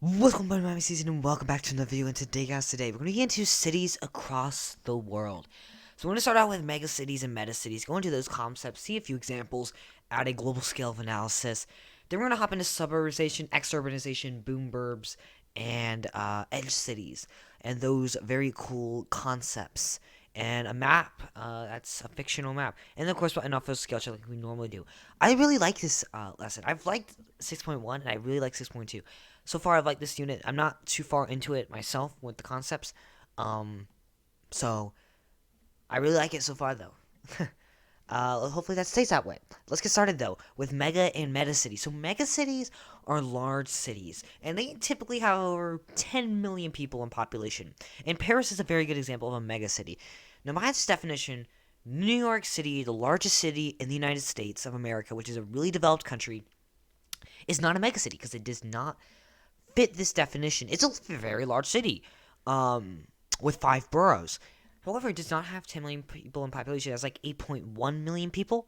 Welcome back to my season and welcome back to another video. And today we're going to get into cities across the world. So we're going to start out with megacities and metacities, go into those concepts, see a few examples, add a global scale of analysis. Then we're going to hop into suburbanization, exurbanization, boomburbs, and edge cities, and those very cool concepts. And a map, that's a fictional map. And then of course, an off scale check like we normally do. I really like this lesson. I've liked 6.1 and I really like 6.2. So far, I've liked this unit. I'm not too far into it myself with the concepts. So I really like it so far, though. Hopefully that stays that way. Let's get started, though, with mega and metacities. So megacities are large cities, and they typically have over 10 million people in population. And Paris is a very good example of a megacity. Now, by its definition, New York City, the largest city in the United States of America, which is a really developed country, is not a megacity because it does not fit this definition. It's a very large city, with 5 boroughs. However, it does not have 10 million people in population. It has like 8.1 million people.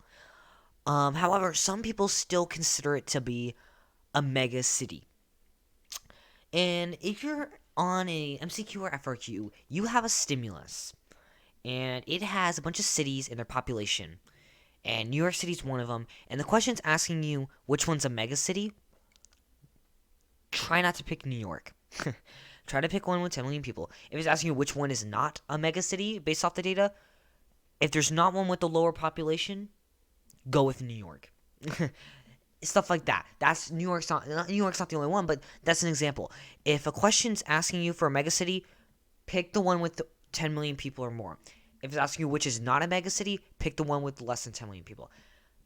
However, some people still consider it to be a mega city. And if you're on a MCQ or FRQ, you have a stimulus, and it has a bunch of cities and their population. And New York City is one of them. And the question's asking you which one's a mega city. Try not to pick New York. Try to pick one with 10 million people. If it's asking you which one is not a megacity based off the data, if there's not one with the lower population, go with New York. Stuff like that. That's New York's not the only one, but that's an example. If a question's asking you for a megacity, pick the one with 10 million people or more. If it's asking you which is not a megacity, pick the one with less than 10 million people.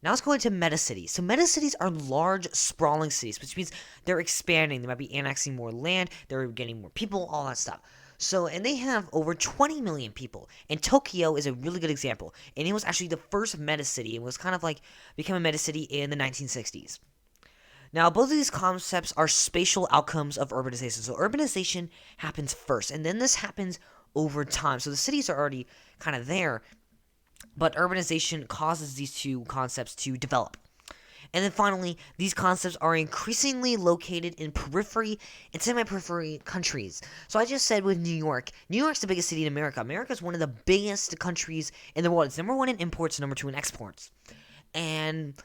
Now let's go into metacities. So metacities are large, sprawling cities, which means they're expanding. They might be annexing more land. They're getting more people, all that stuff. So, and they have over 20 million people. And Tokyo is a really good example. And it was actually the first metacity. It was kind of like became a metacity in the 1960s. Now, both of these concepts are spatial outcomes of urbanization. So urbanization happens first, and then this happens over time. So the cities are already kind of there, but urbanization causes these two concepts to develop. And then finally, these concepts are increasingly located in periphery and semi-periphery countries. So I just said with New York, New York's the biggest city in America. America is one of the biggest countries in the world. It's number one in imports, number two in exports. And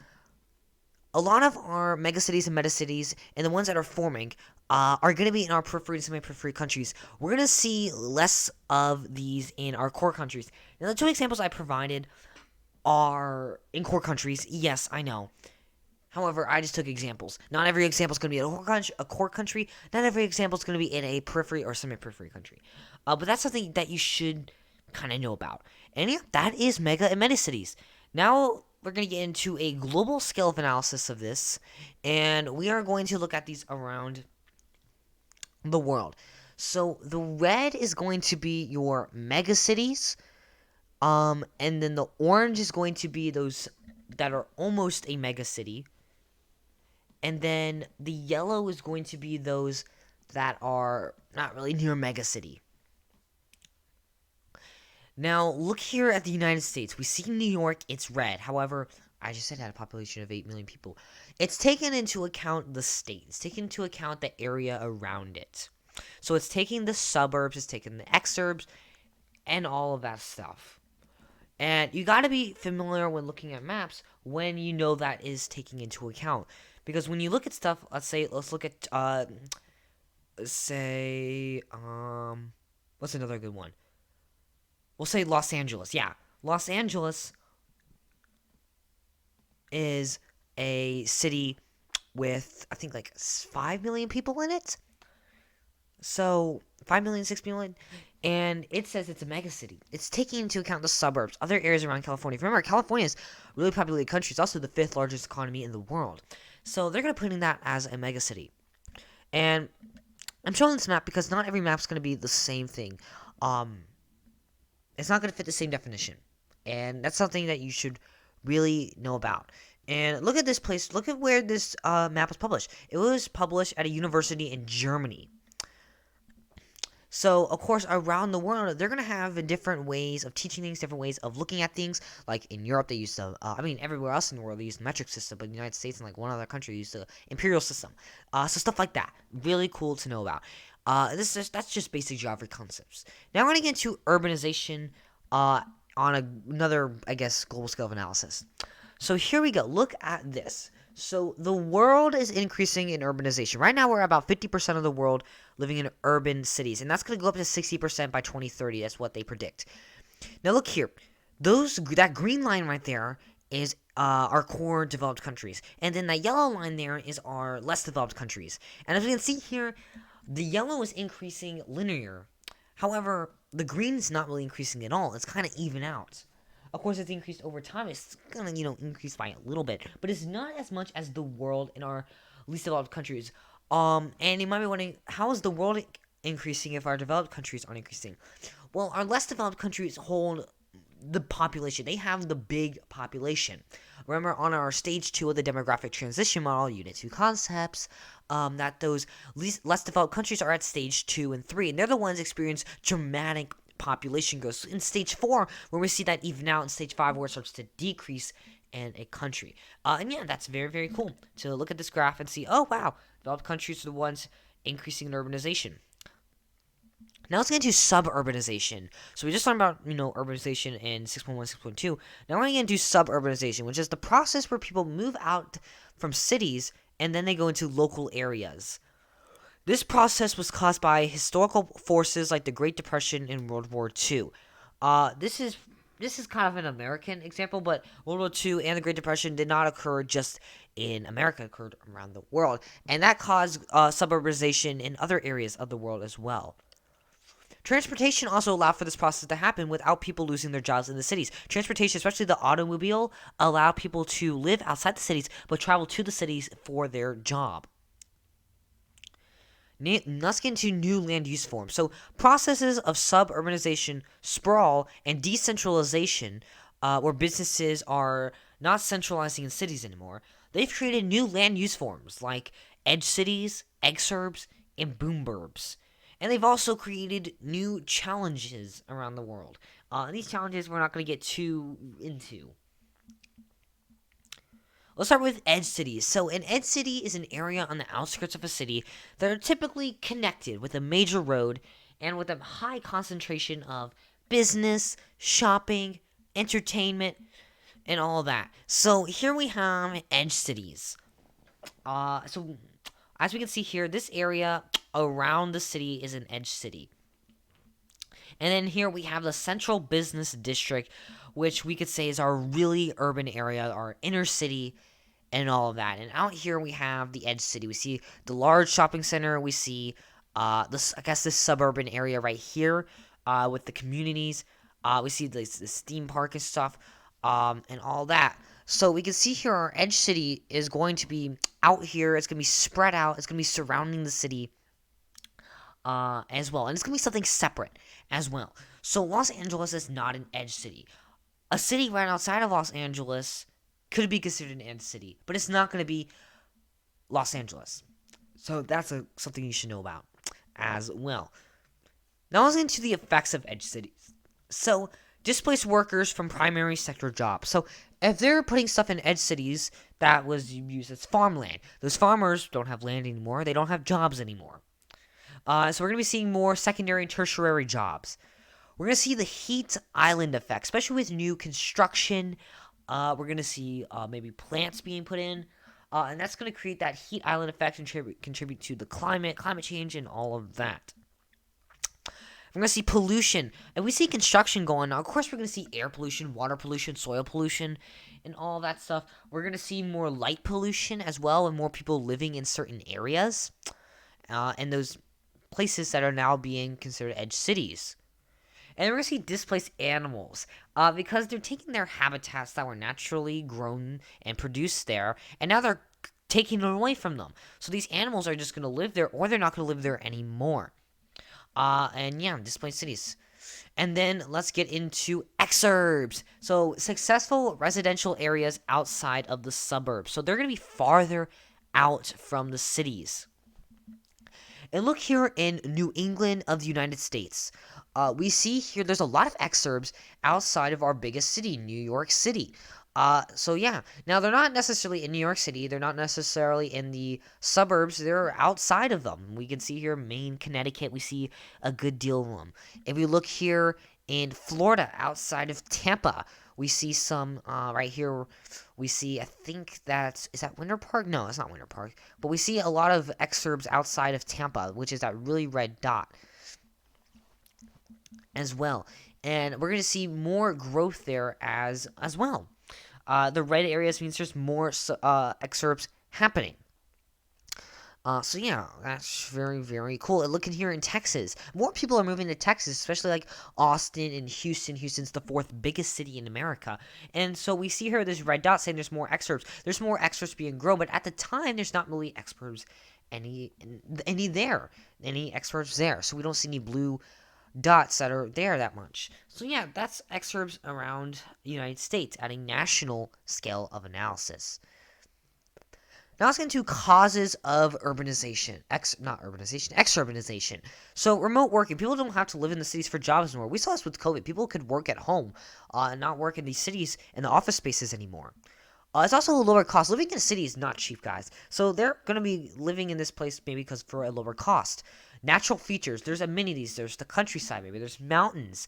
a lot of our megacities and metacities and the ones that are forming are going to be in our periphery and semi-periphery countries. We're going to see less of these in our core countries. Now, the two examples I provided are in core countries. Yes, I know. However, I just took examples. Not every example is going to be in a core country. Not every example is going to be in a periphery or semi-periphery country. But that's something that you should kind of know about. And yeah, that is mega and metacities. Now we're going to get into a global scale of analysis of this, and we are going to look at these around the world. So the red is going to be your megacities, and then the orange is going to be those that are almost a megacity, and then the yellow is going to be those that are not really near megacity. Now, look here at the United States. We see New York, it's red. However, I just said it had a population of 8 million people. It's taken into account the state. It's taken into account the area around it. So it's taking the suburbs, it's taking the exurbs, and all of that stuff. And you got to be familiar when looking at maps when you know that is taking into account. Because when you look at stuff, let's look at, what's another good one? We'll say Los Angeles. Yeah, Los Angeles is a city with, I think, like 5 million people in it. So 5 million, 6 million, and it says it's a megacity. It's taking into account the suburbs, other areas around California. Remember, California is a really populated country. It's also the 5th largest economy in the world. So they're going to put in that as a megacity. And I'm showing this map because not every map is going to be the same thing. It's not going to fit the same definition. And that's something that you should really know about. And look at this place. Look at where this map was published. It was published at a university in Germany. So, of course, around the world, they're going to have different ways of teaching things, different ways of looking at things. Like in Europe, they use everywhere else in the world, they use the metric system, but in the United States and like one other country, use the imperial system. So, stuff like that. Really cool to know about. That's just basic geography concepts. Now, we're going to get into urbanization on another, I guess, global scale of analysis. So, here we go. Look at this. So the world is increasing in urbanization. Right now, we're about 50% of the world living in urban cities, and that's going to go up to 60% by 2030. That's what they predict. Now, look here. That green line right there is our core developed countries, and then that yellow line there is our less developed countries. And as we can see here, the yellow is increasing linear. However, the green is not really increasing at all. It's kind of even out. Of course, it's increased over time. It's gonna, increase by a little bit, but it's not as much as the world in our least developed countries. And you might be wondering, how is the world increasing if our developed countries aren't increasing? Well, our less developed countries hold the population. They have the big population. Remember, on our stage 2 of the demographic transition model, unit 2 concepts, that those less developed countries are at stage 2 and 3, and they're the ones experience dramatic population growth. In stage 4, where we see that even out, in stage 5, where it starts to decrease in a country. And yeah, that's very, very cool to look at this graph and see, oh wow, developed countries are the ones increasing in urbanization. Now let's get into suburbanization. So we just learned about, urbanization in 6.1, 6.2. Now we're going to get into suburbanization, which is the process where people move out from cities and then they go into local areas. This process was caused by historical forces like the Great Depression and World War II. This is kind of an American example, but World War II and the Great Depression did not occur just in America; it occurred around the world, and that caused suburbanization in other areas of the world as well. Transportation also allowed for this process to happen without people losing their jobs in the cities. Transportation, especially the automobile, allowed people to live outside the cities but travel to the cities for their job. Let's get into new land use forms. So processes of suburbanization, sprawl, and decentralization, where businesses are not centralizing in cities anymore, they've created new land use forms like edge cities, exurbs, and boomburbs. And they've also created new challenges around the world. And these challenges we're not going to get too into. Let's start with edge cities. So an edge city is an area on the outskirts of a city that are typically connected with a major road and with a high concentration of business, shopping, entertainment, and all that. So here we have edge cities. So as we can see here, this area around the city is an edge city. And then here we have the central business district, which we could say is our really urban area, our inner city, and all of that. And out here we have the edge city. We see the large shopping center. We see this suburban area right here with the communities. We see this theme park and stuff and all that. So we can see here our edge city is going to be out here. It's going to be spread out. It's going to be surrounding the city as well. And it's going to be something separate as well. So Los Angeles is not an edge city. A city right outside of Los Angeles could be considered an edge city, but it's not going to be Los Angeles. So that's something you should know about as well. Now let's get into the effects of edge cities. So displaced workers from primary sector jobs. So if they're putting stuff in edge cities that was used as farmland, those farmers don't have land anymore. They don't have jobs anymore. So we're going to be seeing more secondary and tertiary jobs. We're going to see the heat island effect, especially with new construction. We're going to see maybe plants being put in. And that's going to create that heat island effect and contribute to the climate change, and all of that. We're going to see pollution. And we see construction going on. Of course, we're going to see air pollution, water pollution, soil pollution, and all that stuff. We're going to see more light pollution as well, and more people living in certain areas. And those places that are now being considered edge cities. And we're going to see displaced animals because they're taking their habitats that were naturally grown and produced there, and now they're taking it away from them. So these animals are just going to live there, or they're not going to live there anymore. And yeah, displaced cities. And then let's get into exurbs. So successful residential areas outside of the suburbs. So they're going to be farther out from the cities. And look here in New England of the United States. We see here there's a lot of exurbs outside of our biggest city, New York City. So yeah, now they're not necessarily in New York City. They're not necessarily in the suburbs. They're outside of them. We can see here Maine, Connecticut. We see a good deal of them. If we look here in Florida, outside of Tampa, we see some right here. We see, I think is that Winter Park? No, it's not Winter Park. But we see a lot of exurbs outside of Tampa, which is that really red dot as well. And we're going to see more growth there as well. The red areas means there's more exurbs happening. So yeah, that's very, very cool. And look in here in Texas. More people are moving to Texas, especially like Austin and Houston. Houston's the 4th biggest city in America. And so we see here this red dot saying there's more exurbs. There's more exurbs being grown, but at the time, there's not really exurbs any exurbs there. So we don't see any blue dots that are there that much. So yeah, that's exurbs around the United States at a national scale of analysis. Now let's get into causes of urbanization. Exurbanization. So remote working. People don't have to live in the cities for jobs anymore. We saw this with COVID. People could work at home and not work in these cities and the office spaces anymore. It's also a lower cost. Living in a city is not cheap, guys. So they're going to be living in this place maybe because for a lower cost. Natural features. There's amenities. There's the countryside. Maybe there's mountains.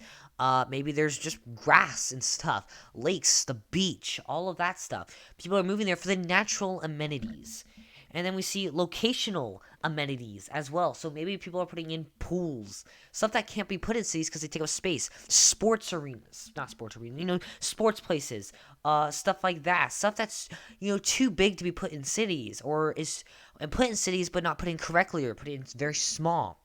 Maybe there's just grass and stuff. Lakes, the beach, all of that stuff. People are moving there for the natural amenities. And then we see locational amenities as well. So maybe people are putting in pools, stuff that can't be put in cities because they take up space. Sports arenas, not sports arenas, sports places, stuff like that. Stuff that's too big to be put in cities, or is put in cities but not put in correctly, or put in very small.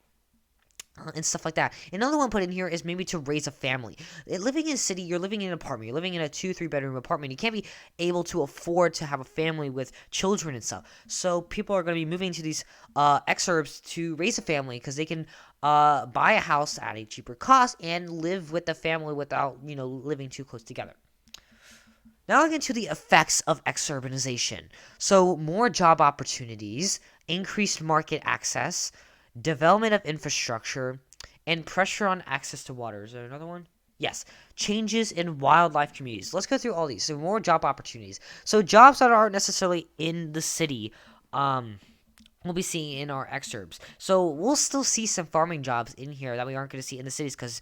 And stuff like that. Another one put in here is maybe to raise a family. Living in a city, you're living in an apartment. You're living in a 2-3 bedroom apartment. You can't be able to afford to have a family with children and stuff. So people are going to be moving to these exurbs to raise a family because they can buy a house at a cheaper cost and live with the family without living too close together. Now I'll get into the effects of exurbanization. So more job opportunities, increased market access, development of infrastructure, and pressure on access to water. Is there another one? Yes. Changes in wildlife communities. Let's go through all these. So more job opportunities. So jobs that aren't necessarily in the city, we'll be seeing in our exurbs. So we'll still see some farming jobs in here that we aren't going to see in the cities because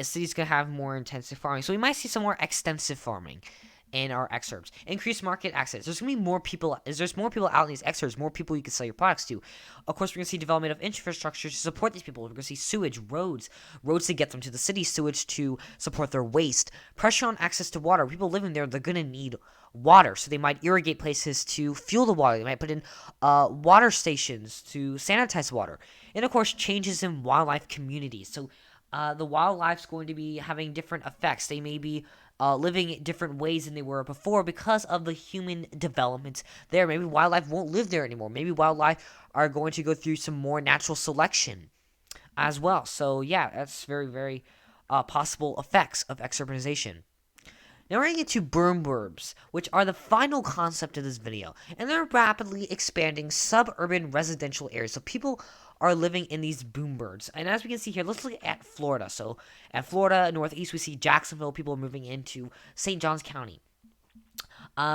cities going to have more intensive farming. So we might see some more extensive farming in our exurbs. Increased market access. There's going to be more people. There's more people out in these exurbs, more people you can sell your products to. Of course, we're going to see development of infrastructure to support these people. We're going to see sewage, roads to get them to the city, sewage to support their waste. Pressure on access to water. People living there, they're going to need water, so they might irrigate places to fuel the water. They might put in water stations to sanitize water. And of course, changes in wildlife communities. So the wildlife's going to be having different effects. They may be living in different ways than they were before because of the human development there. Maybe wildlife won't live there anymore. Maybe wildlife are going to go through some more natural selection as well. So yeah, that's very, very possible effects of exurbanization. Now we're going to get to Boomburbs, which are the final concept of this video. And they're rapidly expanding suburban residential areas. So people are living in these boomburbs. And as we can see here, let's look at Florida. So at Florida, northeast, we see Jacksonville. People are moving into St. Johns County.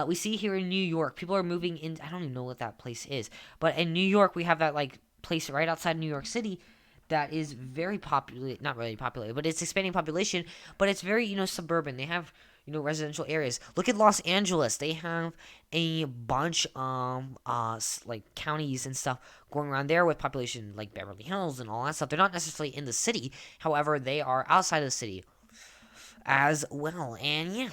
We see here in New York, people are moving in. I don't even know what that place is. But in New York, we have that place right outside New York City that is very populated. Not really populated, but it's expanding population. But it's very, suburban. They have residential areas. Look at Los Angeles. They have a bunch of counties and stuff going around there with population like Beverly Hills and all that stuff. They're not necessarily in the city. However, they are outside of the city as well. And yeah,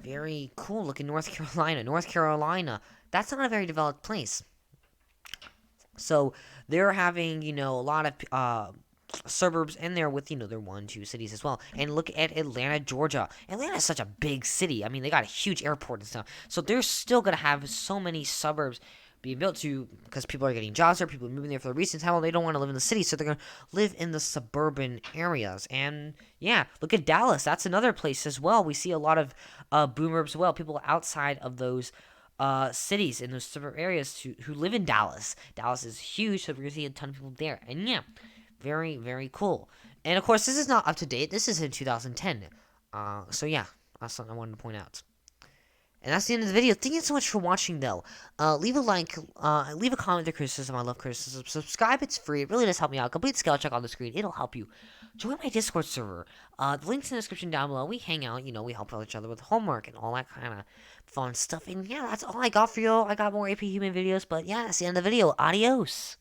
very cool. Look at North Carolina. North Carolina, that's not a very developed place. So they're having, a lot of suburbs in there with, their 1-2 cities as well. And look at Atlanta, Georgia. Atlanta is such a big city. I mean, they got a huge airport and stuff. So they're still going to have so many suburbs being built to, because people are getting jobs there, people are moving there for the reasons how they don't want to live in the city, so they're going to live in the suburban areas. And yeah, look at Dallas. That's another place as well. We see a lot of boomers as well, people outside of those cities in those suburb areas who live in Dallas. Dallas is huge, so we're gonna see a ton of people there. And yeah, very, very cool. And of course, this is not up to date. This is in 2010. So yeah, that's something I wanted to point out. And that's the end of the video. Thank you so much for watching, though. Leave a like, leave a comment or criticism. I love criticism. Subscribe, it's free. It really does help me out. Complete scale check on the screen. It'll help you. Join my Discord server. The link's in the description down below. We hang out, we help each other with homework and all that kind of fun stuff. And yeah, that's all I got for you. I got more AP Human videos, but yeah, that's the end of the video. Adios.